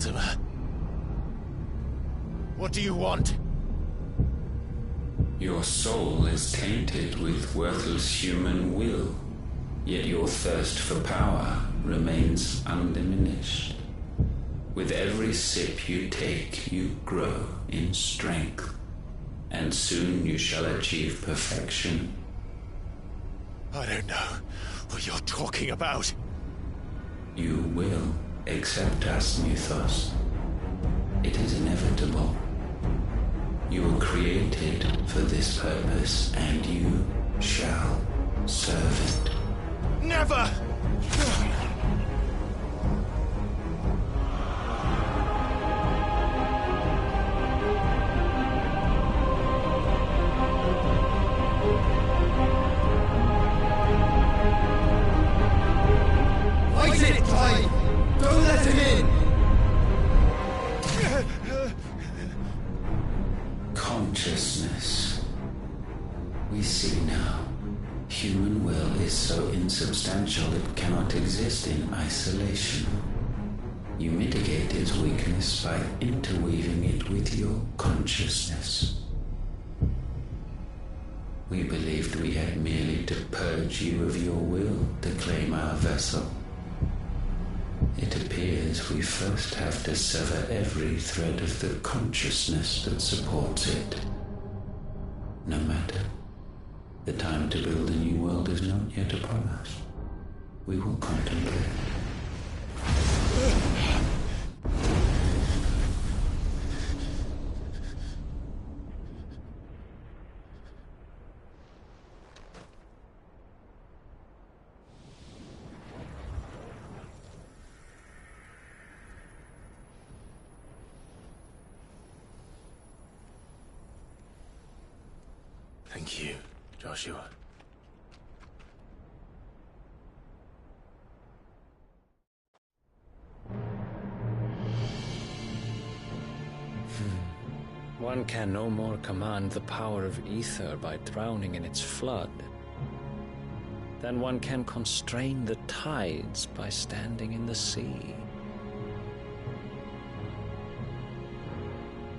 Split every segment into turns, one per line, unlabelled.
Mortimer. What do you want?
Your soul is tainted with worthless human will, yet your thirst for power remains undiminished. With every sip you take, you grow in strength, and soon you shall achieve perfection.
I don't know what you're talking about.
You will accept us, Mythos. It is inevitable. You were created for this purpose, and you shall serve it.
Never!
Fight it, Clyde! Don't let him in!
Consciousness. We see now. Human will is so insubstantial it cannot exist in isolation. You mitigate its weakness by interweaving it with your consciousness. We believed we had merely to purge you of your will to claim our vessel. It appears we first have to sever every thread of the consciousness that supports it. No matter. The time to build a new world is not yet upon us. We will contemplate.
Thank you, Joshua.
One can no more command the power of ether by drowning in its flood than one can constrain the tides by standing in the sea.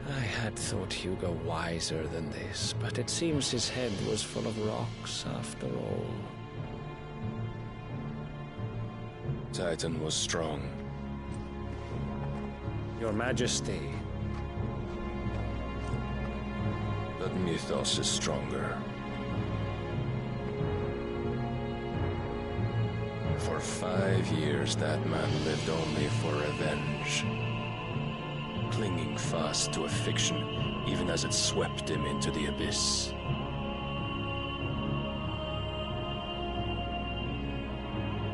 I had thought Hugo wiser than this, but it seems his head was full of rocks after all.
Titan was strong.
Your Majesty.
But Mythos is stronger. For 5 years, that man lived only for revenge. Clinging fast to a fiction, even as it swept him into the abyss.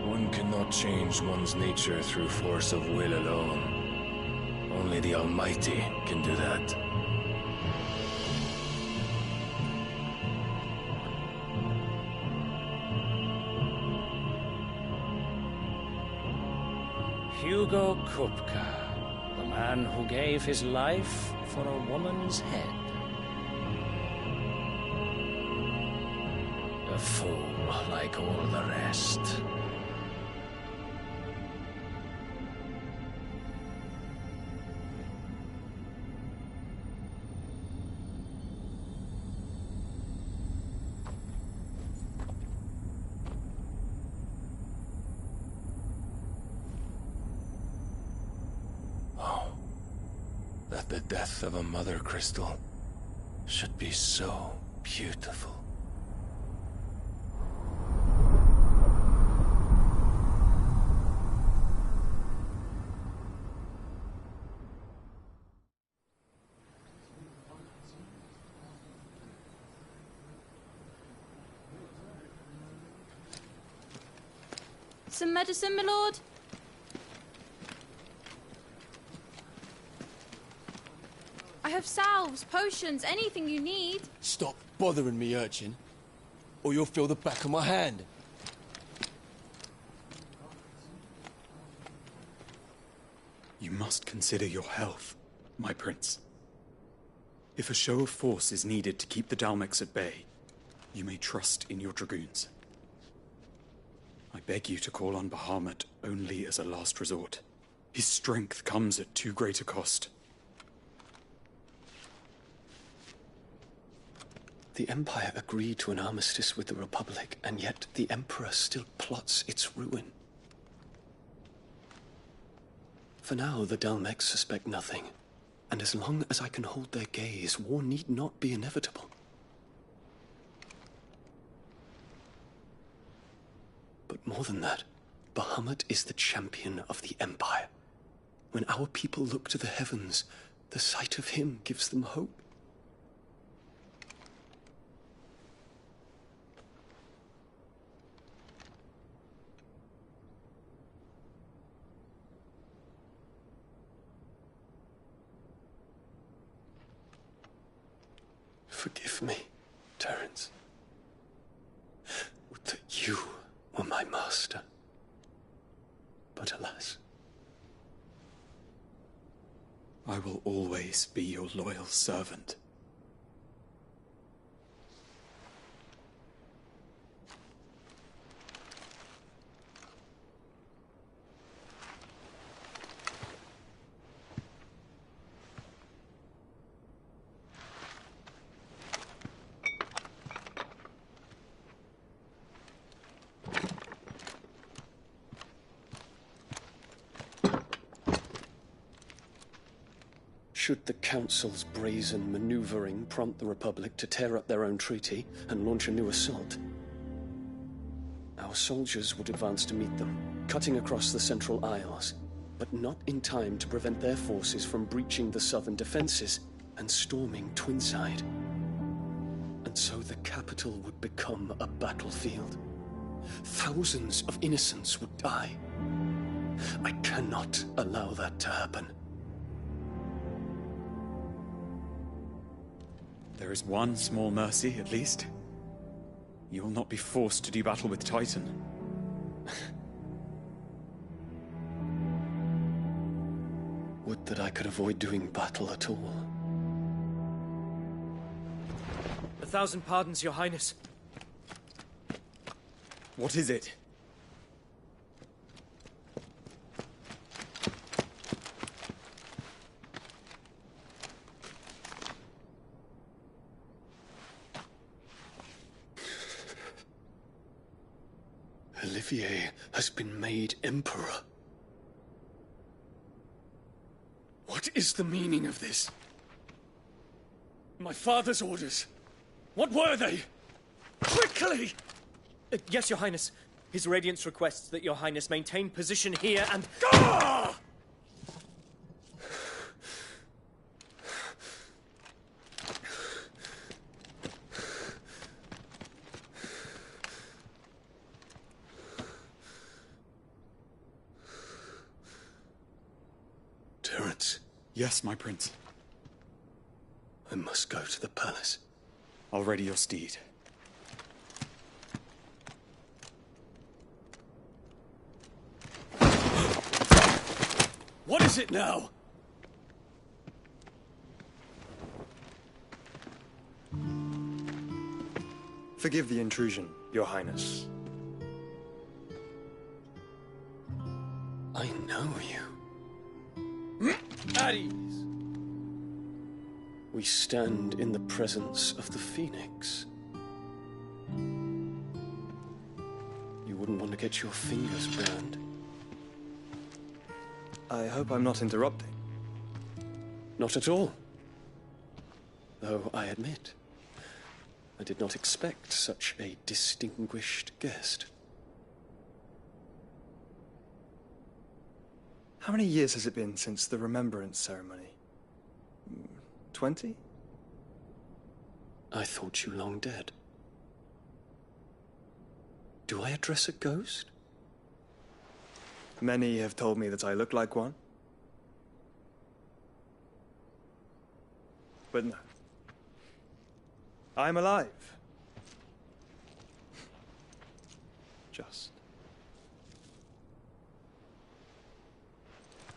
One cannot change one's nature through force of will alone. Only the Almighty can do that.
Hugo Kupka, the man who gave his life for a woman's head. A fool like all the rest.
That the death of a mother crystal should be so beautiful.
Some medicine, my lord? I have salves, potions, anything you need.
Stop bothering me, urchin, or you'll feel the back of my hand.
You must consider your health, my prince. If a show of force is needed to keep the Dalmex at bay, you may trust in your dragoons. I beg you to call on Bahamut only as a last resort. His strength comes at too great a cost.
The Empire agreed to an armistice with the Republic, and yet the Emperor still plots its ruin. For now, the Dalmex suspect nothing, and as long as I can hold their gaze, war need not be inevitable. But more than that, Bahamut is the champion of the Empire. When our people look to the heavens, the sight of him gives them hope. Forgive me, Terence. Would that you were my master. But alas.
I will always be your loyal servant.
Should the Council's brazen maneuvering prompt the Republic to tear up their own treaty and launch a new assault, our soldiers would advance to meet them, cutting across the Central Isles, but not in time to prevent their forces from breaching the southern defenses and storming Twinside. And so the capital would become a battlefield. Thousands of innocents would die. I cannot allow that to happen.
There is one small mercy, at least. You will not be forced to do battle with Titan.
Would that I could avoid doing battle at all.
1,000 pardons, Your Highness.
What is it?
Olivier has been made Emperor. What is the meaning of this? My father's orders. What were they? Quickly!
Yes, Your Highness. His Radiance requests that Your Highness maintain position here and...
Ah! Terence.
Yes, my prince.
I must go to the palace.
I'll ready your steed.
What is it now?
Forgive the intrusion, Your Highness.
I know you.
At ease.
We stand in the presence of the Phoenix. You wouldn't want to get your fingers burned.
I hope I'm not interrupting.
Not at all. Though I admit, I did not expect such a distinguished guest.
How many years has it been since the Remembrance ceremony? 20?
I thought you long dead. Do I address a ghost?
Many have told me that I look like one. But no. I'm alive. Just.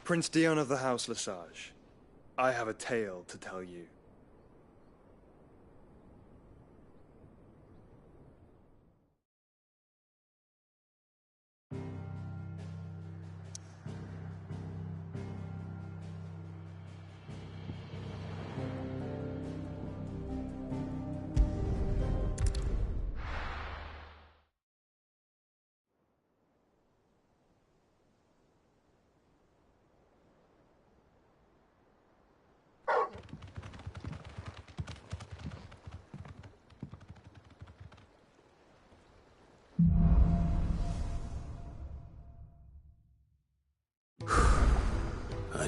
Prince Dion of the House Lesage, I have a tale to tell you.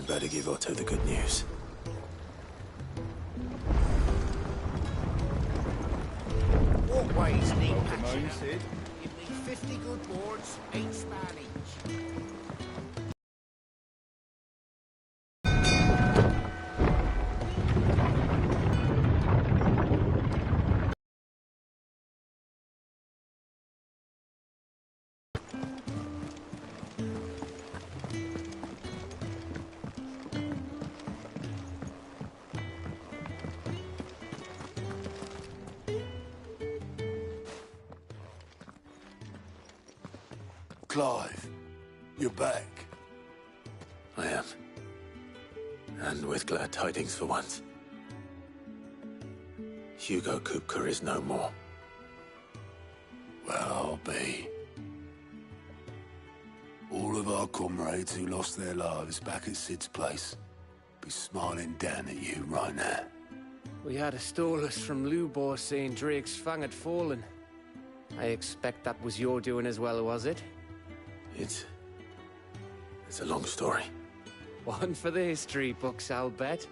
I'd better give Otto the good news.
Walkways need patching up. Give me 50 good boards, 8 span each.
Clive, you're back.
I am. And with glad tidings for once. Hugo Kupka is no more.
Well, I'll be. All of our comrades who lost their lives back at Sid's place be smiling down at you right now.
We had a stolus from Lubor saying Drake's fang had fallen. I expect that was your doing as well, was it?
It's a long story.
One for the history books, I'll bet.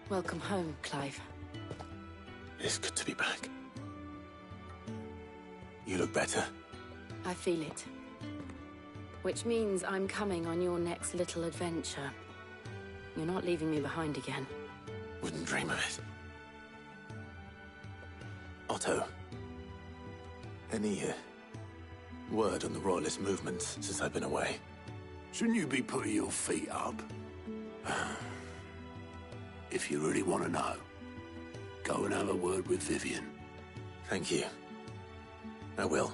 Welcome home, Clive.
It's good to be back. You look better.
I feel it. Which means I'm coming on your next little adventure. You're not leaving me behind again.
Wouldn't dream of it. Otto. Any word on the Royalist movements since I've been away?
Shouldn't you be putting your feet up? If you really want to know, go and have a word with Vivian.
Thank you. I will.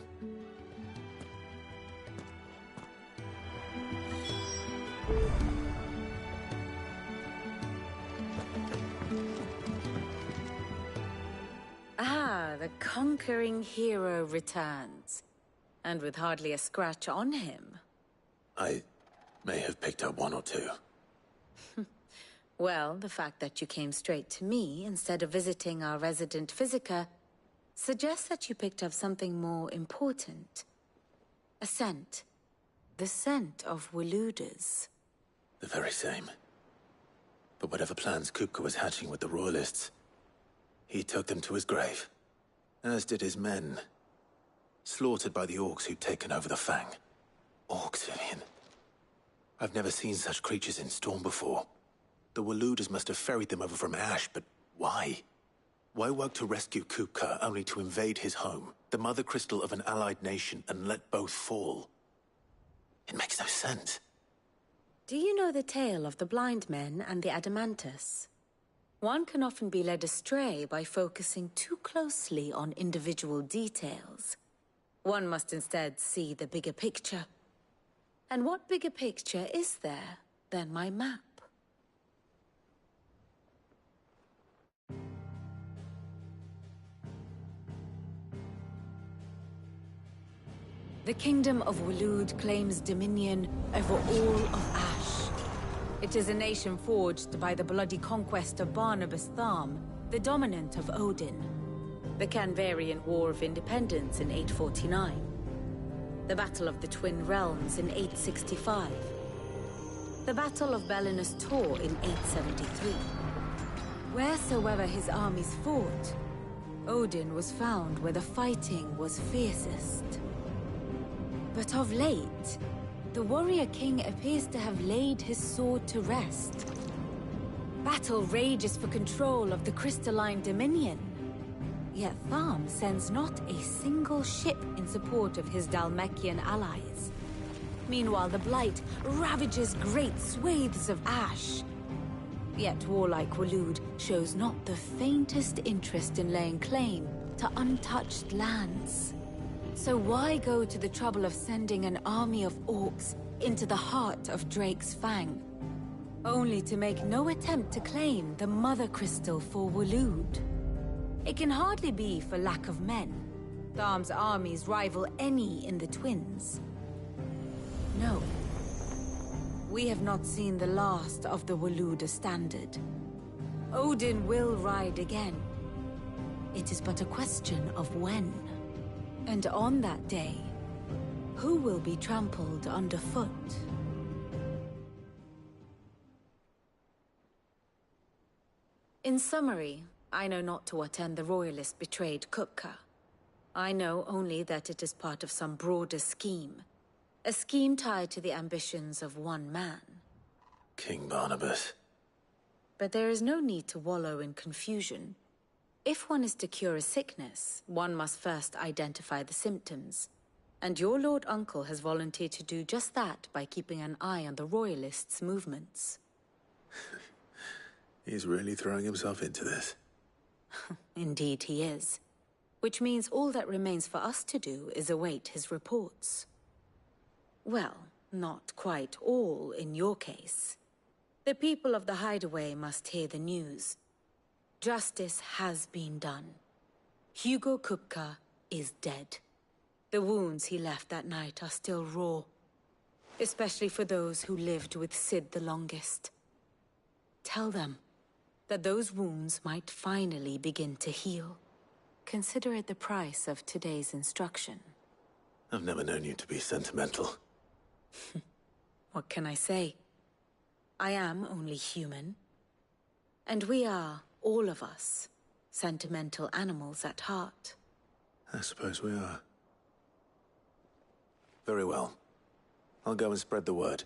Ah, the conquering hero returns. And with hardly a scratch on him.
I may have picked up one or two.
Well, the fact that you came straight to me instead of visiting our resident Physica suggests that you picked up something more important. A scent. The scent of Waludas.
The very same. But whatever plans Kupka was hatching with the Royalists, he took them to his grave. As did his men. Slaughtered by the orcs who'd taken over the Fang. Orcs, Vivian. I've never seen such creatures in Storm before. The Waludas must have ferried them over from Ash, but why? Why work to rescue Kupka only to invade his home, the mother crystal of an allied nation, and let both fall? It makes no sense.
Do you know the tale of the blind men and the Adamantus? One can often be led astray by focusing too closely on individual details. One must instead see the bigger picture. And what bigger picture is there than my map? The Kingdom of Waloed claims dominion over all of Ash. It is a nation forged by the bloody conquest of Barnabas Tharm, the dominant of Odin. The Canvarian War of Independence in 849. The Battle of the Twin Realms in 865. The Battle of Belinus Tor in 873. Wheresoever his armies fought, Odin was found where the fighting was fiercest. But of late, the warrior king appears to have laid his sword to rest. Battle rages for control of the crystalline dominion. Yet Tharm sends not a single ship in support of his Dhalmekian allies. Meanwhile, the Blight ravages great swathes of Ash. Yet warlike Waloed shows not the faintest interest in laying claim to untouched lands. So why go to the trouble of sending an army of orcs into the heart of Drake's Fang, only to make no attempt to claim the Mother Crystal for Waloed? It can hardly be for lack of men. Tharm's armies rival any in the Twins. No. We have not seen the last of the Waluda standard. Odin will ride again. It is but a question of when. And on that day, who will be trampled underfoot? In summary, I know not to what end the Royalists betrayed Kupka. I know only that it is part of some broader scheme. A scheme tied to the ambitions of one man.
King Barnabas.
But there is no need to wallow in confusion. If one is to cure a sickness, one must first identify the symptoms. And your Lord Uncle has volunteered to do just that by keeping an eye on the Royalists' movements.
He's really throwing himself into this.
Indeed he is. Which means all that remains for us to do is await his reports. Well, not quite all in your case. The people of the Hideaway must hear the news. Justice has been done. Hugo Kupka is dead. The wounds he left that night are still raw. Especially for those who lived with Sid the longest. Tell them that those wounds might finally begin to heal. Consider it the price of today's instruction.
I've never known you to be sentimental.
What can I say? I am only human. And we are, all of us, sentimental animals at heart.
I suppose we are. Very well. I'll go and spread the word.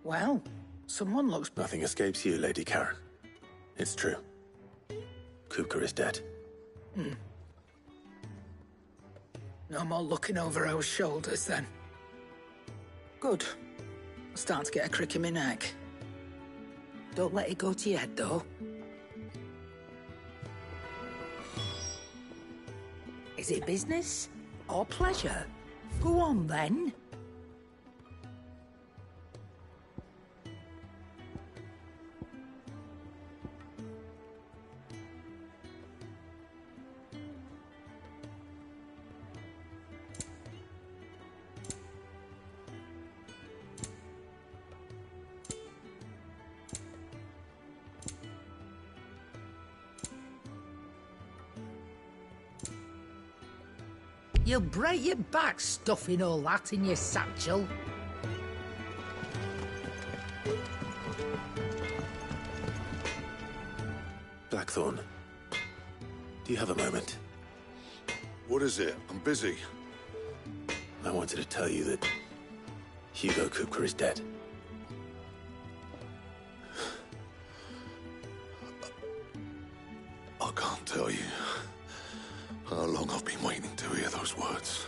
Well, someone looks...
Nothing escapes you, Lady Karen. It's true. Kupka is dead.
No more looking over our shoulders, then. Good. I'm starting to get a crick in my neck. Don't let it go to your head, though. Is it business or pleasure? Go on, then. You'll break your back stuffing all that in your satchel.
Blackthorn, do you have a moment?
What is it? I'm busy.
I wanted to tell you that Hugo Kupka is dead.
I can't tell you how long I've been waiting to hear those words.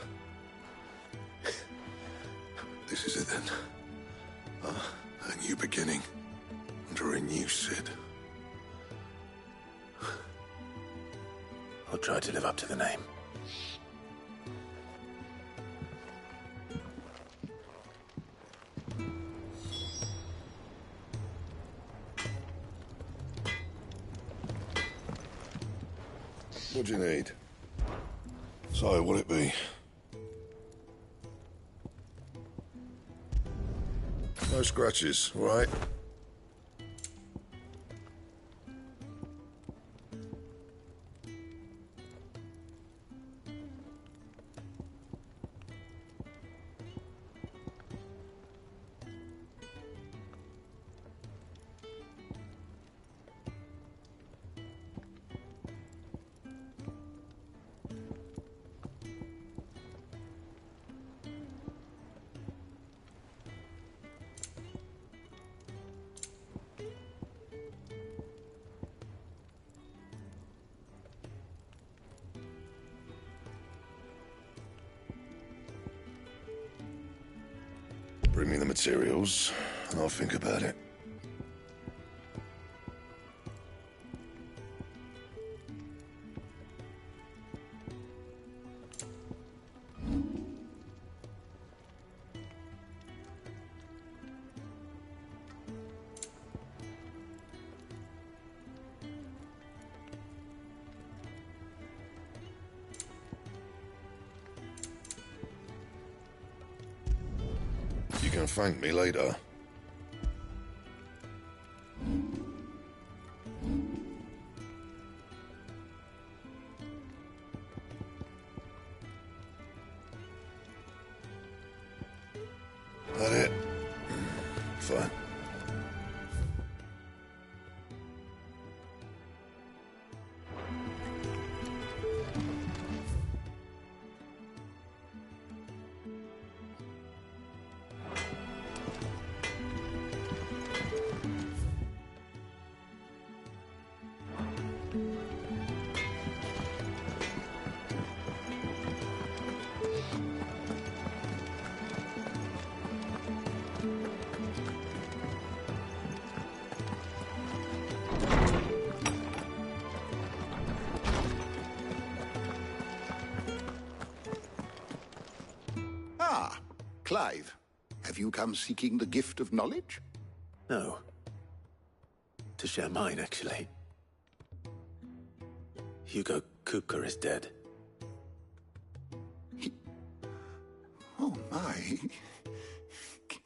This is it then. A new beginning under a new Sid.
I'll try to live up to the name.
What do you need? So, what'll it be? No scratches, all right? Bring me the materials, and I'll think about it. You can thank me later. That it? Fine.
Ah, Clive. Have you come seeking the gift of knowledge?
No. To share mine, actually. Hugo Kupka is dead.
Oh, my.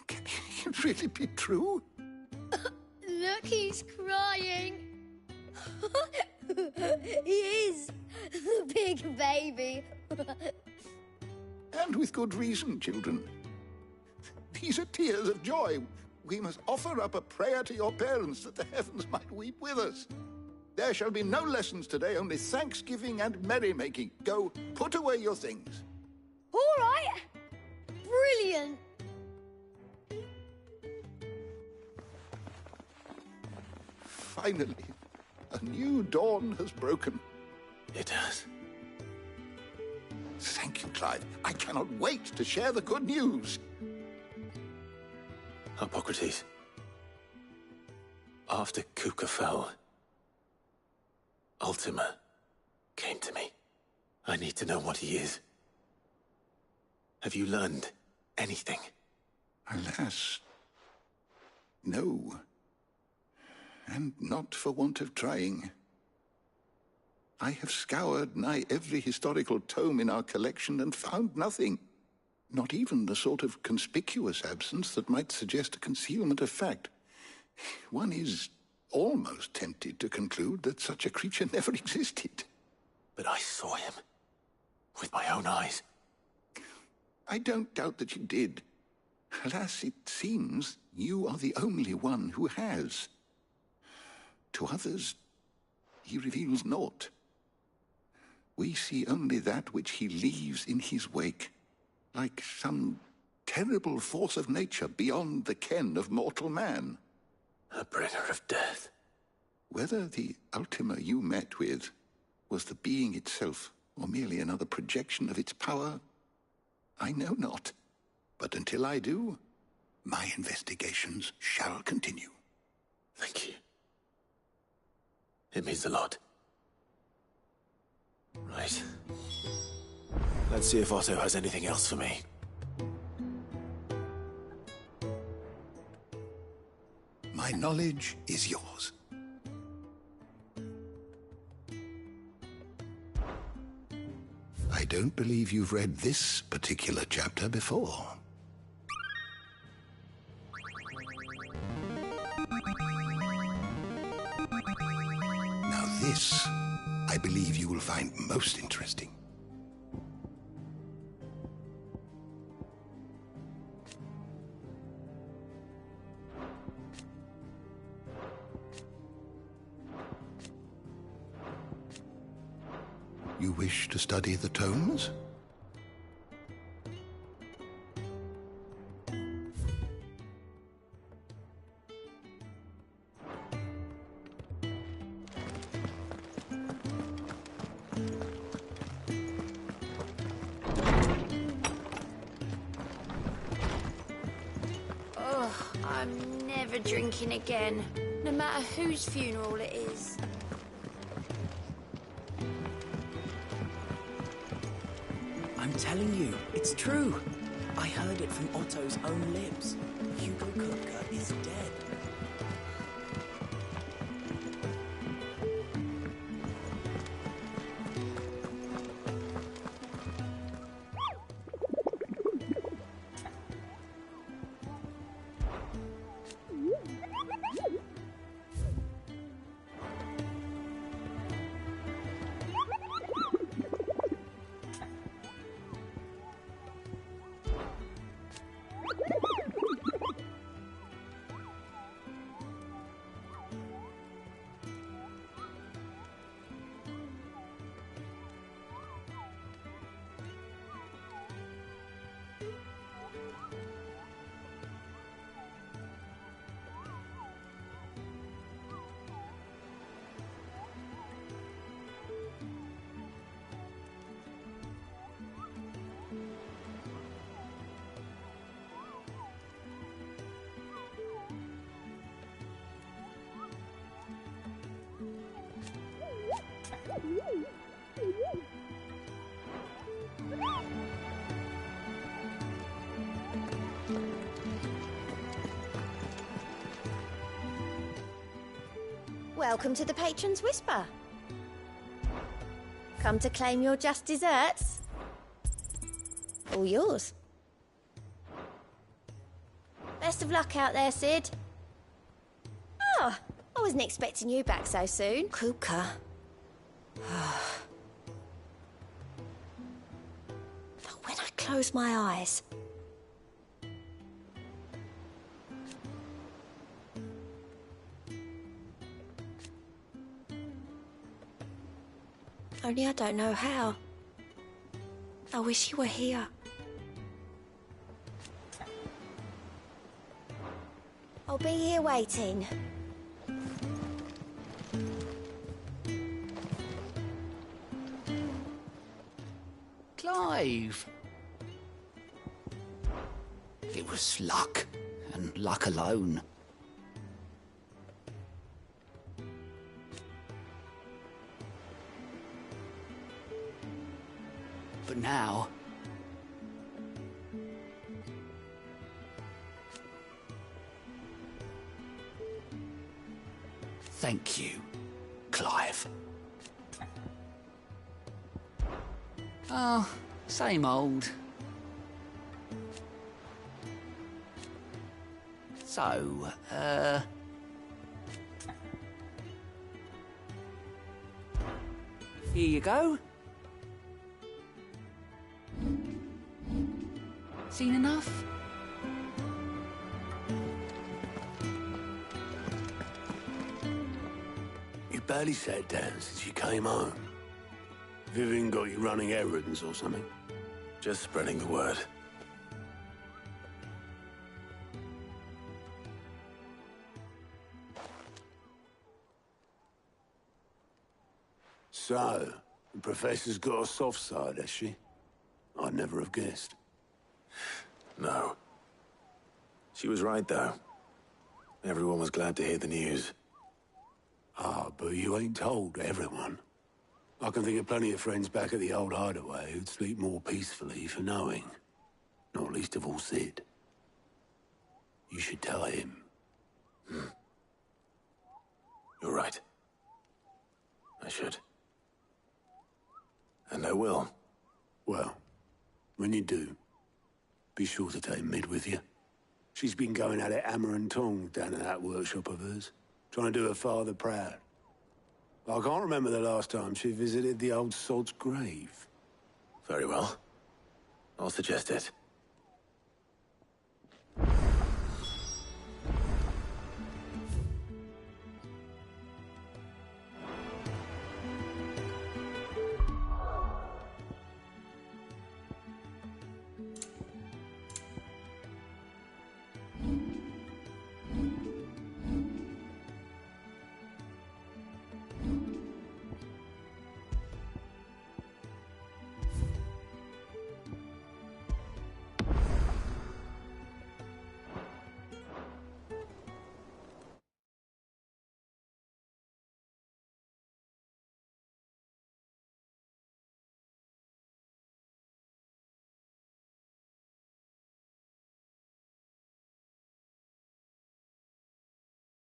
Can it really be true?
Look, he's crying. He is. The big baby.
And with good reason, children. These are tears of joy. We must offer up a prayer to your parents that the heavens might weep with us. There shall be no lessons today, only thanksgiving and merrymaking. Go, put away your things.
All right. Brilliant.
Finally, a new dawn has broken.
It has.
Thank you, Clive. I cannot wait to share the good news.
Hippocrates. After Kupka fell, Ultima came to me. I need to know what he is. Have you learned anything?
Alas, no. And not for want of trying. I have scoured nigh every historical tome in our collection and found nothing. Not even the sort of conspicuous absence that might suggest a concealment of fact. One is almost tempted to conclude that such a creature never existed.
But I saw him. With my own eyes.
I don't doubt that you did. Alas, it seems you are the only one who has. To others, he reveals naught. We see only that which he leaves in his wake, like some terrible force of nature beyond the ken of mortal man.
A bringer of death.
Whether the Ultima you met with was the being itself, or merely another projection of its power, I know not. But until I do, my investigations shall continue.
Thank you. It means a lot. Right. Let's see if Otto has anything else for me.
My knowledge is yours. I don't believe you've read this particular chapter before. Now this, I believe you will find most interesting. You wish to study the tomes?
Ugh, I'm never drinking again, no matter whose funeral it is.
I'm telling you, it's true. I heard it from Otto's own lips. Hugo Kupka is dead.
Welcome to the Patron's Whisper. Come to claim your just desserts? All yours. Best of luck out there, Sid. Oh, I wasn't expecting you back so soon. Kuka. But when I close my eyes... Only I don't know how. I wish you were here. I'll be here waiting.
Clive! It was luck, and luck alone. But now... Thank you, Clive. Oh, same old. So, here you go. Seen enough?
You barely sat down since you came home. Vivian got you running errands or something?
Just spreading the word.
So, the Professor's got a soft side, has she? I'd never have guessed.
No. She was right, though. Everyone was glad to hear the news.
Ah, but you ain't told everyone. I can think of plenty of friends back at the old hideaway who'd sleep more peacefully for knowing. Not least of all Sid. You should tell him.
You're right. I should. And I will.
Well, when you do, be sure to take Mid with you. She's been going at it hammer and tongs down at that workshop of hers, trying to do her father proud. I can't remember the last time she visited the old sod's grave.
Very well. I'll suggest it.